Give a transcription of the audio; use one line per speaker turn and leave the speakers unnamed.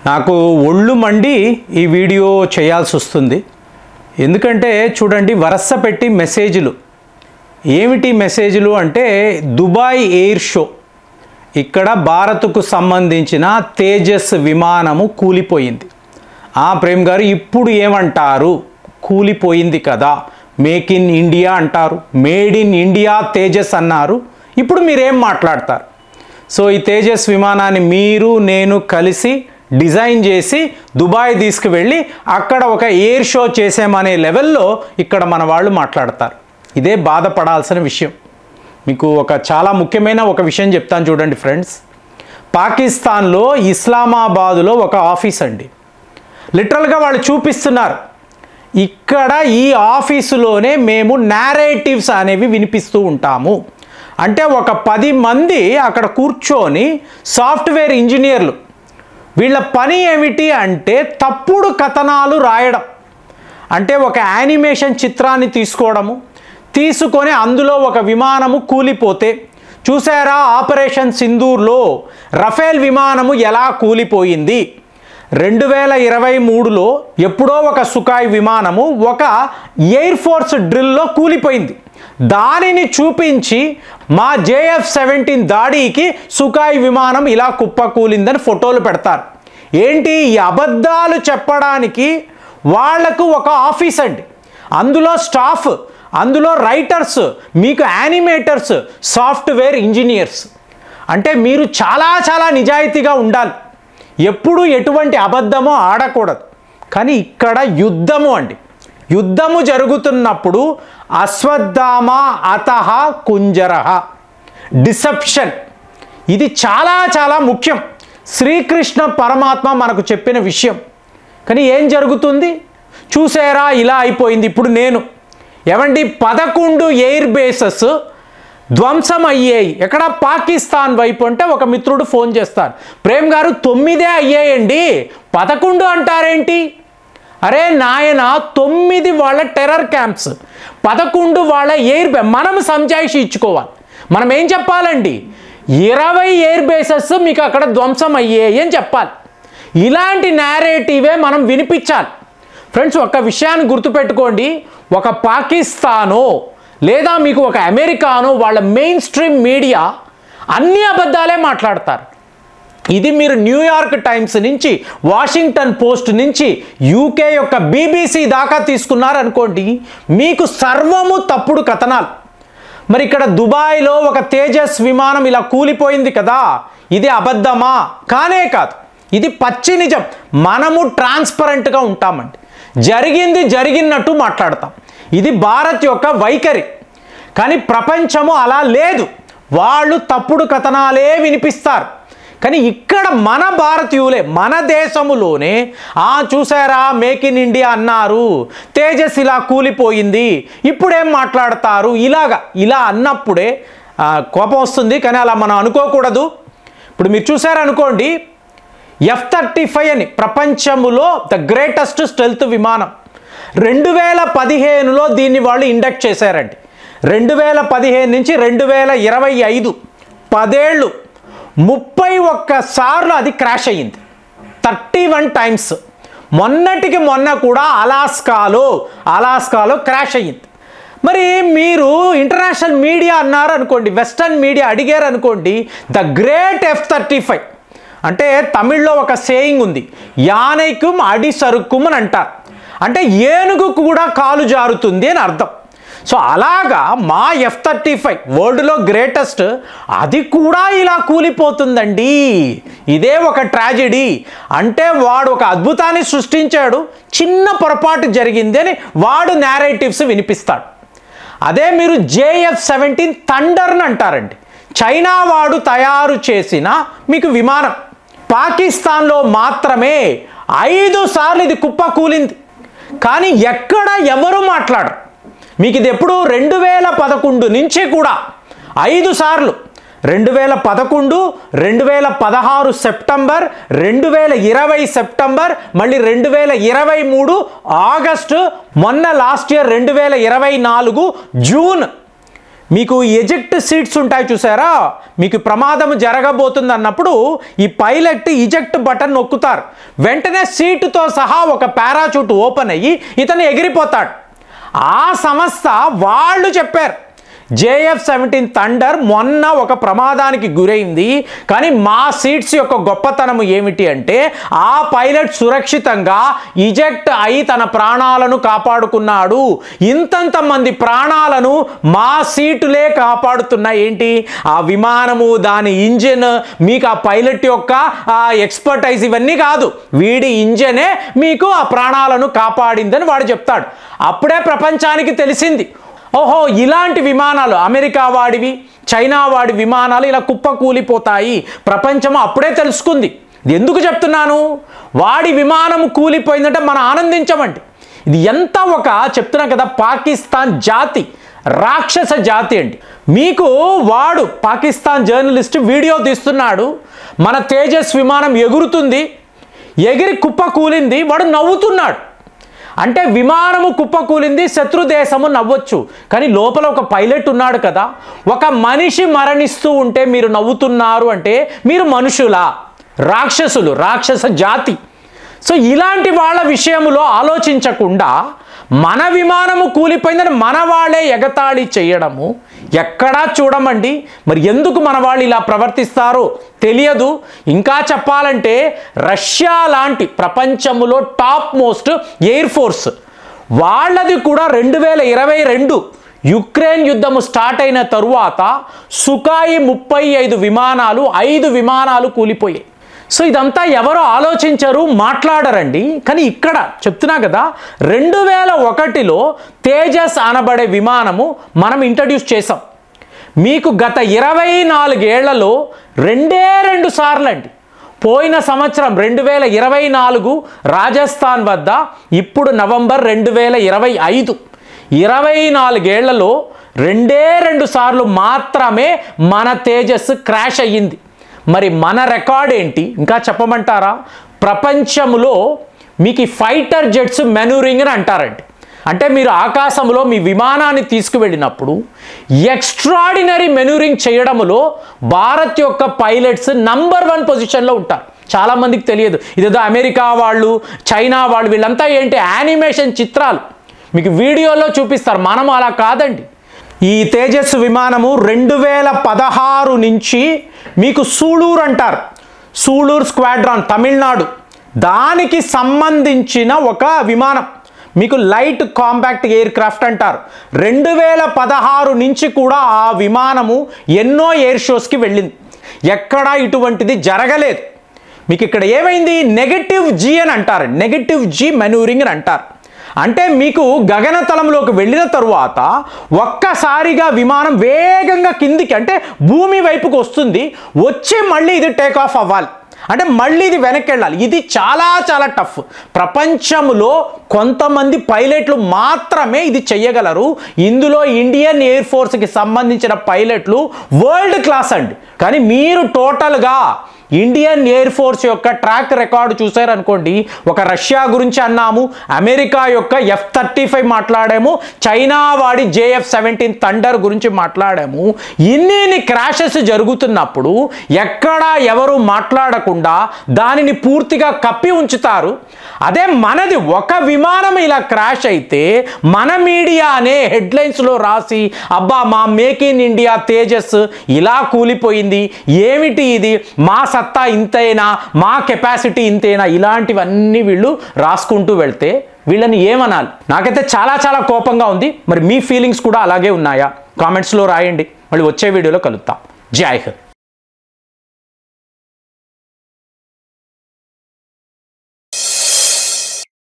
నాకు ఒళ్ళు మండి ఈ వీడియో చేయాల్సి వస్తుంది. ఎందుకంటే చూడండి, వరస పెట్టి మెసేజ్లు. ఏమిటి మెసేజ్లు అంటే, దుబాయ్ ఎయిర్ షో, ఇక్కడ భారత్కు సంబంధించిన తేజస్ విమానము కూలిపోయింది. ప్రేమ్ గారు ఇప్పుడు ఏమంటారు? కూలిపోయింది కదా, మేక్ ఇన్ ఇండియా అంటారు, మేడ్ ఇన్ ఇండియా తేజస్ అన్నారు. ఇప్పుడు మీరేం మాట్లాడతారు? సో ఈ తేజస్ విమానాన్ని మీరు నేను కలిసి డిజైన్ చేసి దుబాయ్ తీసుకువెళ్ళి అక్కడ ఒక ఎయిర్ షో చేసామనే లెవెల్లో ఇక్కడ మన వాళ్ళు మాట్లాడతారు. ఇదే బాధపడాల్సిన విషయం. మీకు చాలా ముఖ్యమైన ఒక విషయం చెప్తాను చూడండి ఫ్రెండ్స్. పాకిస్తాన్లో ఇస్లామాబాదులో ఒక ఆఫీస్ అండి, లిటరల్గా వాళ్ళు చూపిస్తున్నారు. ఇక్కడ ఈ ఆఫీసులోనే మేము నేరేటివ్స్ అనేవి వినిపిస్తూ ఉంటాము. అంటే ఒక 10 మంది అక్కడ కూర్చొని సాఫ్ట్వేర్ ఇంజనీర్లు, వీళ్ళ పని ఏమిటి అంటే తప్పుడు కథనాలు రాయడం. అంటే ఒక యానిమేషన్ చిత్రాన్ని తీసుకొని అందులో ఒక విమానము కూలిపోతే, చూసారా ఆపరేషన్ సింధూర్లో రఫేల్ విమానము ఎలా కూలిపోయింది, 2023లో ఎప్పుడో ఒక సుఖాయ్ విమానము ఒక ఎయిర్ ఫోర్స్ డ్రిల్లో కూలిపోయింది. దానిని చూపించి మా JF-17 దాడికి సుఖాయ్ విమానం ఇలా కుప్పకూలిందని ఫోటోలు పెడతారు. ఏంటి ఈ అబద్ధాలు చెప్పడానికి? వాళ్లకు ఒక ఆఫీస్ అండి, అందులో స్టాఫ్, అందులో రైటర్స్, మీకు యానిమేటర్స్, సాఫ్ట్వేర్ ఇంజనీర్స్. అంటే మీరు చాలా నిజాయితీగా ఉండాలి, ఎప్పుడు ఎటువంటి అబద్ధమో ఆడకూడదు. కానీ ఇక్కడ యుద్ధము అండి, యుద్ధము జరుగుతున్నప్పుడు అశ్వత్థామ అతః కుంజరః, డిసెప్షన్, ఇది చాలా ముఖ్యం. శ్రీకృష్ణ పరమాత్మ మనకు చెప్పిన విషయం. కానీ ఏం జరుగుతుంది చూసారా? ఇలా అయిపోయింది. ఇప్పుడు నేను ఏమండి 11 ఎయిర్ బేసెస్ ధ్వంసం అయ్యాయి. ఎక్కడ? పాకిస్తాన్ వైపు. అంటే ఒక మిత్రుడు ఫోన్ చేస్తాడు, ప్రేమ్ గారు 9 అయ్యాయండి, 11 అంటారేంటి? అరే నాయన, 9 వాళ్ళ టెర్రర్ క్యాంప్స్, 11 వాళ్ళ ఎయిర్ మనం సంజాయిషి ఇచ్చుకోవాలి. మనం ఏం చెప్పాలండి? 20 ఎయిర్ బేసెస్ మీకు అక్కడ ధ్వంసం అయ్యాయి అని చెప్పాలి. ఇలాంటి నేరేటివే మనం వినిపించాలి. ఫ్రెండ్స్, ఒక విషయాన్ని గుర్తుపెట్టుకోండి, ఒక పాకిస్తానో లేదా మీకు ఒక అమెరికానో వాళ్ళ మెయిన్ స్ట్రీమ్ మీడియా అన్ని అబద్ధాలే మాట్లాడతారు. ఇది మీరు న్యూయార్క్ టైమ్స్ నుంచి, వాషింగ్టన్ పోస్ట్ నుంచి, UK యొక్క BBC దాకా తీసుకున్నారనుకోండి, మీకు సర్వము తప్పుడు కథనాలు. మరి ఇక్కడ దుబాయ్లో ఒక తేజస్ విమానం ఇలా కూలిపోయింది కదా, ఇది అబద్ధమా? కానే కాదు, ఇది పచ్చి నిజం. మనము ట్రాన్స్పరెంట్గా ఉంటామండి, జరిగింది జరిగినట్టు మాట్లాడతాం. ఇది భారత్ యొక్క వైఖరి. కానీ ప్రపంచము అలా లేదు, వాళ్ళు తప్పుడు కథనాలే వినిపిస్తారు. కానీ ఇక్కడ మన భారతీయులే, మన దేశములోనే చూసారా మేక్ ఇన్ ఇండియా అన్నారు, తేజస్ ఇలా కూలిపోయింది, ఇప్పుడేం మాట్లాడతారు? ఇలా అన్నప్పుడే కోపం వస్తుంది. కానీ అలా మనం అనుకోకూడదు. ఇప్పుడు మీరు చూసారనుకోండి, F-35 అని ప్రపంచములో ద గ్రేటెస్ట్ స్టెల్త్ విమానం, 2015లో దీన్ని వాళ్ళు ఇండక్ట్ చేశారండి. 2015 నుంచి 2025 10 ఏళ్ళు 31 సార్లు అది క్రాష్ అయ్యింది, 31 టైమ్స్. మొన్నటికి మొన్న కూడా అలాస్కాలో క్రాష్ అయ్యింది. మరి మీరు ఇంటర్నేషనల్ మీడియా అన్నారు అనుకోండి, వెస్టర్న్ మీడియా అడిగారు అనుకోండి, ద గ్రేట్ F-35 అంటే తమిళ్లో ఒక సేయింగ్ ఉంది, యానైకుం అడి సరుక్కుం అని అంటారు. అంటే ఏనుగు కూడా కాలు జారుతుంది అని అర్థం. సో అలాగా మా F-35 వరల్డ్లో గ్రేటెస్ట్, అది కూడా ఇలా కూలిపోతుందండి. ఇదే ఒక ట్రాజెడీ. అంటే వాడు ఒక అద్భుతాన్ని సృష్టించాడు, చిన్న పొరపాటు జరిగింది అని వాడు నేరేటివ్స్ వినిపిస్తాడు. అదే మీరు JF-17 థండర్ని అంటారండి, చైనా వాడు తయారు చేసిన మీకు విమానం. పాకిస్తాన్లో మాత్రమే 5 సార్లు ఇది కుప్ప కూలింది. కానీ ఎక్కడ ఎవరు మాట్లాడరు. మీకు ఇది ఎప్పుడు 2011 నుంచి కూడా 5 సార్లు, 2011, 2016 సెప్టెంబర్, 2020 సెప్టెంబర్, మళ్ళీ 2023 ఆగస్టు, మొన్న లాస్ట్ ఇయర్ 2024 జూన్. మీకు ఎజెక్ట్ సీట్స్ ఉంటాయి చూసారా, మీకు ప్రమాదం జరగబోతుంది అన్నప్పుడు ఈ పైలట్ ఇజెక్ట్ బటన్ నొక్కుతారు, వెంటనే సీటుతో సహా ఒక పారాచూట్ ఓపెన్ అయ్యి ఇతను ఎగిరిపోతాడు. ఆ సంస్థ వాళ్ళు చెప్పారు JF-17 థండర్ మొన్న ఒక ప్రమాదానికి గురైంది, కానీ మా సీట్స్ యొక్క గొప్పతనం ఏమిటి అంటే ఆ పైలట్ సురక్షితంగా ఇజెక్ట్ అయి తన ప్రాణాలను కాపాడుకున్నాడు. ఇంతంత మంది ప్రాణాలను మా సీటులే కాపాడుతున్నాయి. ఏంటి ఆ విమానము, దాని ఇంజిన్, మీకు ఆ పైలట్ యొక్క ఎక్స్పర్టైజ్ ఇవన్నీ కాదు, వీడి ఇంజనే మీకు ఆ ప్రాణాలను కాపాడిందని వాడు చెప్తాడు. అప్పుడే ప్రపంచానికి తెలిసింది, ఓహో ఇలాంటి విమానాలు అమెరికా వాడివి, చైనా వాడి విమానాలు ఇలా కుప్పకూలిపోతాయి. ప్రపంచం అప్పుడే తెలుసుకుంది. ఎందుకు చెప్తున్నాను, వాడి విమానం కూలిపోయిందంటే మనం ఆనందించమండి. ఇది ఎంత ఒక చెప్తున్నా కదా, పాకిస్తాన్ జాతి రాక్షస జాతి అండి. మీకు వాడు పాకిస్తాన్ జర్నలిస్ట్ వీడియో తీస్తున్నాడు, మన తేజస్ విమానం ఎగురుతుంది, ఎగిరి కుప్ప కూలింది, వాడు నవ్వుతున్నాడు. అంటే విమానము కుప్పకూలింది, శత్రు దేశము నవ్వచ్చు, కానీ లోపల ఒక పైలట్ ఉన్నాడు కదా. ఒక మనిషి మరణిస్తూ ఉంటే మీరు నవ్వుతున్నారు అంటే మీరు మనుషులా? రాక్షసులు, రాక్షస జాతి. సో ఇలాంటి వాళ్ళ విషయంలో ఆలోచించకుండా మన విమానము కూలిపోయిందని మన వాళ్ళే ఎగతాళి చేయడము ఎక్కడా చూడమండి. మరి ఎందుకు మన వాళ్ళు ఇలా ప్రవర్తిస్తారో తెలియదు. ఇంకా చెప్పాలంటే రష్యా లాంటి ప్రపంచంలో టాప్ మోస్ట్ ఎయిర్ ఫోర్స్ వాళ్ళది కూడా 2022 యుక్రెయిన్ యుద్ధము స్టార్ట్ అయిన తరువాత సుఖాయి 35 విమానాలు, 5 విమానాలు కూలిపోయాయి. సో ఇదంతా ఎవరో ఆలోచించరు, మాట్లాడరండి. కానీ ఇక్కడ చెప్తున్నా కదా, 2001లో తేజస్ అనబడే విమానము మనం ఇంట్రడ్యూస్ చేసాం. మీకు గత 24 ఏళ్లలో 2 సార్లు అండి. పోయిన సంవత్సరం 2024 రాజస్థాన్ వద్ద, ఇప్పుడు నవంబర్ 2025, 24 ఏళ్లలో 2 సార్లు మాత్రమే మన తేజస్ క్రాష్ అయ్యింది. మరి మన రికార్డ్ ఏంటి ఇంకా చెప్పమంటారా? ప్రపంచంలో మీకు ఫైటర్ జెట్స్ మెనూరింగ్ అని అంటారండి. అంటే మీరు ఆకాశంలో మీ విమానాన్ని తీసుకువెళ్ళినప్పుడు ఎక్స్ట్రాడినరీ మెనూరింగ్ చేయడంలో భారత్ యొక్క పైలట్స్ నంబర్ 1 పొజిషన్లో ఉంటారు. చాలామందికి తెలియదు. ఇదేదో అమెరికా వాళ్ళు, చైనా వాళ్ళు వీళ్ళంతా ఏంటి యానిమేషన్ చిత్రాలు మీకు వీడియోలో చూపిస్తారు. మనం అలా కాదండి. ఈ తేజస్ విమానము 2016 నుంచి మీకు సూళూరు అంటారు, సూళూరు స్క్వాడ్రాన్ తమిళనాడు, దానికి సంబంధించిన ఒక విమానం, మీకు లైట్ కాంపాక్ట్ ఎయిర్ క్రాఫ్ట్ అంటారు. 2016 నుంచి కూడా ఆ విమానము ఎన్నో ఎయిర్ షోస్కి వెళ్ళింది. ఎక్కడా ఇటువంటిది జరగలేదు. మీకు ఇక్కడ ఏమైంది, నెగటివ్ జీ అని అంటారు, నెగటివ్ జీ మెనూరింగ్ అని అంటారు. అంటే మీకు గగనతలంలోకి వెళ్ళిన తరువాత ఒక్కసారిగా విమానం వేగంగా కిందికి అంటే భూమి వైపుకు వస్తుంది, వచ్చి మళ్ళీ ఇది టేక్ ఆఫ్ అవ్వాలి, అంటే మళ్ళీ ఇది వెనక్కి వెళ్ళాలి. ఇది చాలా చాలా టఫ్. ప్రపంచంలో కొంతమంది పైలట్లు మాత్రమే ఇది చెయ్యగలరు. ఇందులో ఇండియన్ ఎయిర్ ఫోర్స్కి సంబంధించిన పైలట్లు వరల్డ్ క్లాస్ అండి. కానీ మీరు టోటల్గా ఇండియన్ ఎయిర్ ఫోర్స్ యొక్క ట్రాక్ రికార్డు చూసారనుకోండి, ఒక రష్యా గురించి అన్నాము, అమెరికా యొక్క F-35 మాట్లాడాము, చైనా వాడి JF-17 థండర్ గురించి మాట్లాడాము. ఇన్ని క్రాషెస్ జరుగుతున్నప్పుడు ఎక్కడా ఎవరు మాట్లాడకుండా దానిని పూర్తిగా కప్పి ఉంచుతారు. అదే మనది ఒక విమానం ఇలా క్రాష్ అయితే మన మీడియానే హెడ్లైన్స్లో రాసి, అబ్బా మా మేక్ ఇన్ ఇండియా తేజస్ ఇలా కూలిపోయింది, ఏమిటి ఇది, మా సత్తా ఇంతైనా, మా కెపాసిటీ ఇంతైనా, ఇలాంటివన్నీ వీళ్ళు రాసుకుంటూ వెళ్తే వీళ్ళని ఏమనాలి? నాకైతే చాలా చాలా కోపంగా ఉంది. మరి మీ ఫీలింగ్స్ కూడా అలాగే ఉన్నాయా? కామెంట్స్లో రాయండి. మళ్ళీ వచ్చే వీడియోలో కలుద్దాం. జై హింద్.